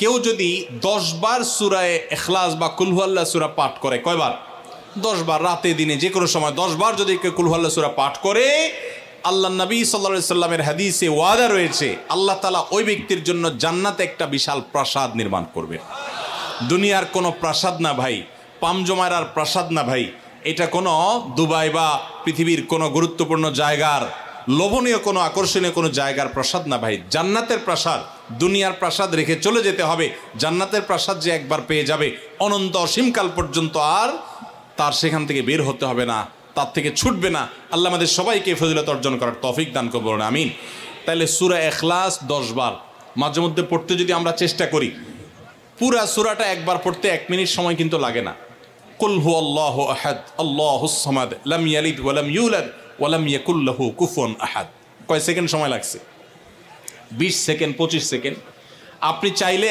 কেউ যদি 10 বার সূরায়ে ইখলাস বা কুল হুয়াল্লাহ সূরা পাঠ করে, কয়বার? 10 বার, রাতে দিনে যে কোনো সময় 10 বার যদি কেউ কুল হুয়াল্লাহ সূরা পাঠ করে, আল্লাহ নবী সাল্লাল্লাহু আলাইহি সাল্লামের হাদিসে ওয়াদা রয়েছে আল্লাহ তাআলা ওই ব্যক্তির জন্য জান্নাতে একটা বিশাল প্রাসাদ নির্মাণ করবে। দুনিয়ার কোনো প্রাসাদ না ভাই, পামজমারার প্রাসাদ না ভাই, এটা কোনো দুবাই বা পৃথিবীর কোনো গুরুত্বপূর্ণ জায়গার লোভনীয় কোনো আকর্ষণীয় কোনো জায়গার প্রাসাদ না ভাই, জান্নাতের প্রাসাদ। দুনিয়ার প্রাসাদ রেখে চলে যেতে হবে, জান্নাতের প্রাসাদ যে একবার পেয়ে যাবে অনন্ত অসীমকাল পর্যন্ত আর তার সেখান থেকে বের হতে হবে না, তার থেকে ছুটবে না। আল্লাহ আমাদের সবাইকে ফজিলত অর্জন করার তৌফিক দান করুন, আমিন। তাহলে সূরা ইখলাস 10 বার মাঝে মধ্যে পড়তে যদি আমরা চেষ্টা করি, পুরা সূরাটা একবার পড়তে 1 মিনিট সময় কিন্তু লাগে না। কুল হুয়াল্লাহু আহাদ আল্লাহুস সামাদ লাম ইয়ালিদ ওয়া লাম ইউলাদ ওয়া লাম ইয়াকুল লাহু কুফুয়ান আহাদ। কয় সেকেন্ড সময় লাগছে? 20 সেকেন্ড, 25 সেকেন্ড। আপনি চাইলে